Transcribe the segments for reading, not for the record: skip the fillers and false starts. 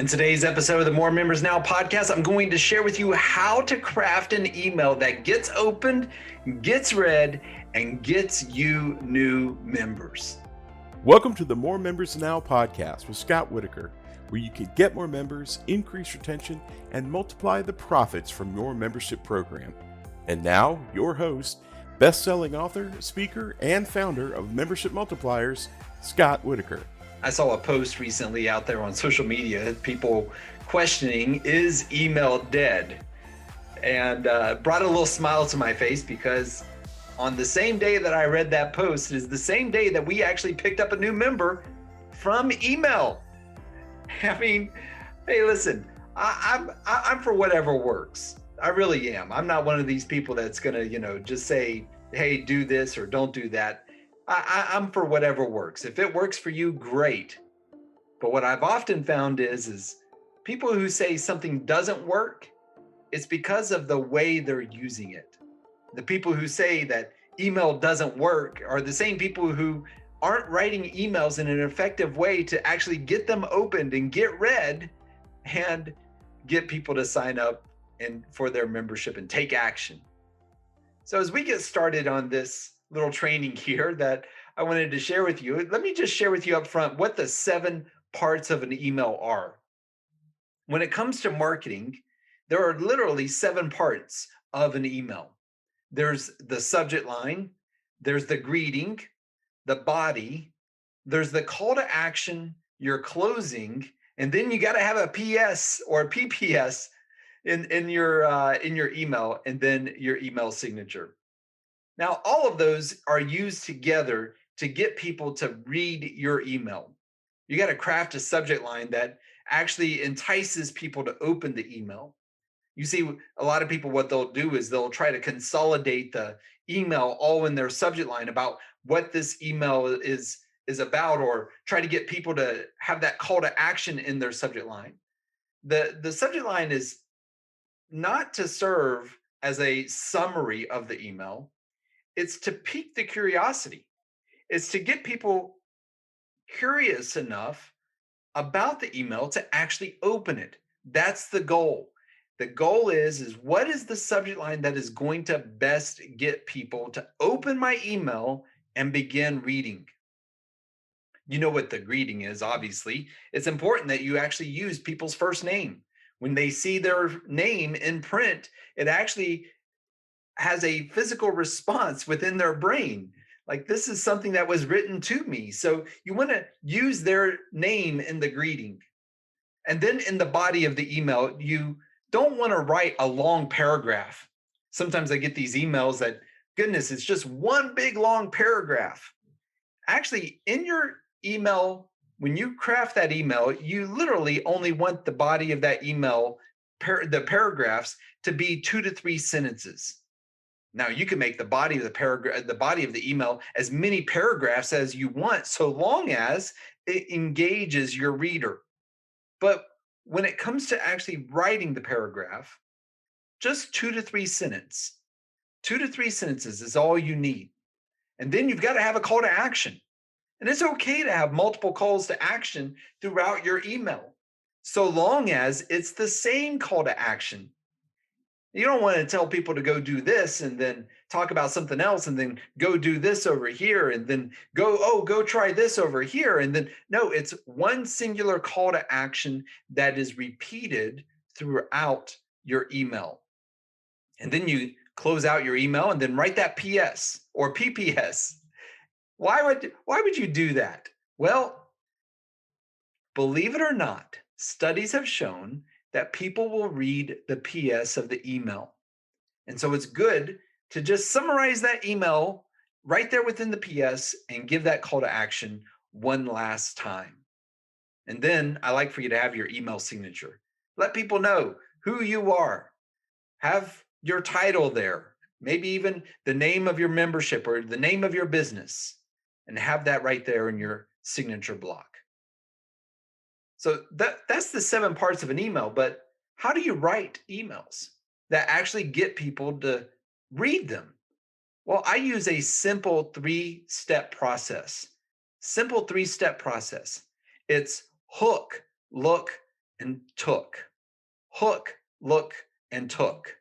In today's episode of the More Members Now podcast, I'm going to share with you how to craft an email that gets opened, gets read, and gets you new members. Welcome to the More Members Now podcast with Scott Whitaker, where you can get more members, increase retention, and multiply the profits from your membership program. And now, your host, best-selling author, speaker, and founder of Membership Multipliers, Scott Whitaker. I saw a post recently out there on social media, people questioning, is email dead? And brought a little smile to my face because on the same day that I read that post is the same day that we actually picked up a new member from email. I mean, hey, listen, I'm for whatever works. I really am. I'm not one of these people that's gonna, just say, hey, do this or don't do that. I'm for whatever works. If it works for you, great. But what I've often found is people who say something doesn't work, it's because of the way they're using it. The people who say that email doesn't work are the same people who aren't writing emails in an effective way to actually get them opened and get read and get people to sign up and for their membership and take action. So as we get started on this little training here that I wanted to share with you, let me just share with you up front what the 7 parts of an email are. When it comes to marketing, there are literally 7 parts of an email. There's the subject line, there's the greeting, the body, there's the call to action, your closing, and then you got to have a PS or a PPS in your email, and then your email signature. Now, all of those are used together to get people to read your email. You got to craft a subject line that actually entices people to open the email. You see, a lot of people, what they'll do is they'll try to consolidate the email all in their subject line about what this email is about, or try to get people to have that call to action in their subject line. The subject line is not to serve as a summary of the email. It's to pique the curiosity. It's to get people curious enough about the email to actually open it. That's the goal. The goal is what is the subject line that is going to best get people to open my email and begin reading? You know what the greeting is, obviously. It's important that you actually use people's first name. When they see their name in print, it actually has a physical response within their brain. Like, this is something that was written to me. So you want to use their name in the greeting. And then in the body of the email, you don't want to write a long paragraph. Sometimes I get these emails that, goodness, it's just one big long paragraph. Actually, in your email, when you craft that email, you literally only want the body of that email, the paragraphs, to be 2 to 3 sentences. Now, you can make the body of the email as many paragraphs as you want, so long as it engages your reader. But when it comes to actually writing the paragraph, just 2 to 3 sentences. 2 to 3 sentences is all you need. And then you've got to have a call to action. And it's okay to have multiple calls to action throughout your email, so long as it's the same call to action. You don't want to tell people to go do this and then talk about something else and then go do this over here and then go try this over here. And then, no, it's one singular call to action that is repeated throughout your email. And then you close out your email and then write that PS or PPS. Why would you do that? Well, believe it or not, studies have shown that people will read the PS of the email. And so it's good to just summarize that email right there within the PS and give that call to action one last time. And then I like for you to have your email signature. Let people know who you are. Have your title there, maybe even the name of your membership or the name of your business, and have that right there in your signature block. So that's the 7 parts of an email, but how do you write emails that actually get people to read them? Well, I use a simple 3-step process. Simple 3-step process. It's hook, look, and took. Hook, look, and took.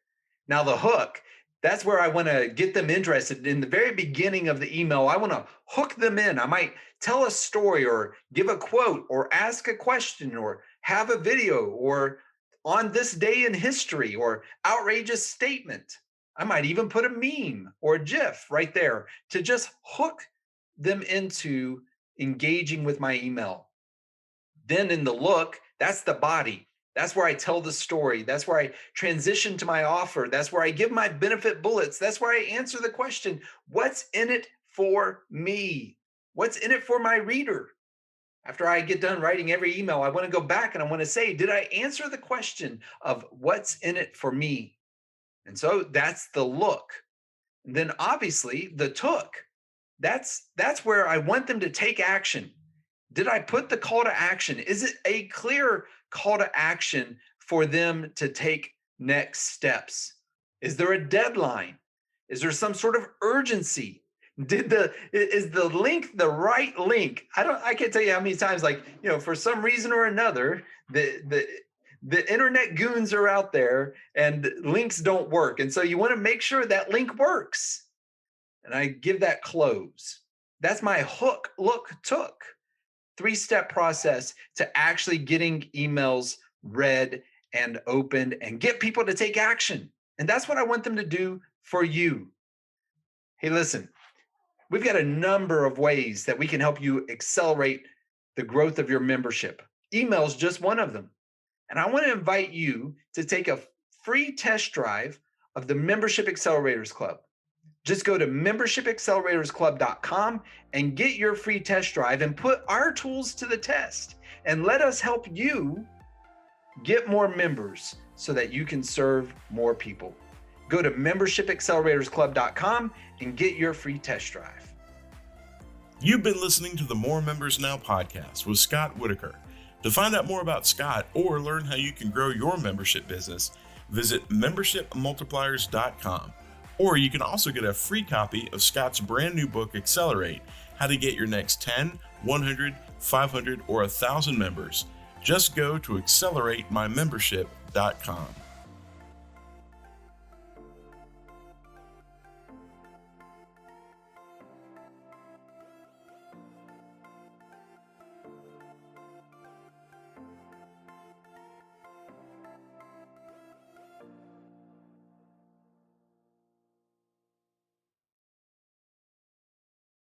Now, the hook, that's where I want to get them interested. In the very beginning of the email, I want to hook them in. I might tell a story or give a quote or ask a question or have a video or on this day in history or outrageous statement. I might even put a meme or a GIF right there to just hook them into engaging with my email. Then in the look, that's the body. That's where I tell the story. That's where I transition to my offer. That's where I give my benefit bullets. That's where I answer the question, what's in it for me? What's in it for my reader? After I get done writing every email, I want to go back and I want to say, did I answer the question of what's in it for me? And so that's the look. And then obviously the took. That's where I want them to take action. Did I put the call to action? Is it a clear call to action for them to take next steps? Is there a deadline? Is there some sort of urgency? Is the link the right link? I can't tell you how many times, like, for some reason or another, the internet goons are out there and links don't work. And so you want to make sure that link works. And I give that close. That's my hook, look, took. 3-step process to actually getting emails read and opened and get people to take action. And that's what I want them to do for you. Hey, listen, we've got a number of ways that we can help you accelerate the growth of your membership. Email is just one of them. And I want to invite you to take a free test drive of the Membership Accelerators Club. Just go to membershipacceleratorsclub.com and get your free test drive and put our tools to the test. And let us help you get more members so that you can serve more people. Go to membershipacceleratorsclub.com and get your free test drive. You've been listening to the More Members Now podcast with Scott Whitaker. To find out more about Scott or learn how you can grow your membership business, visit membershipmultipliers.com. Or you can also get a free copy of Scott's brand new book, Accelerate, How to Get Your Next 10, 100, 500, or 1,000 members. Just go to acceleratemymembership.com.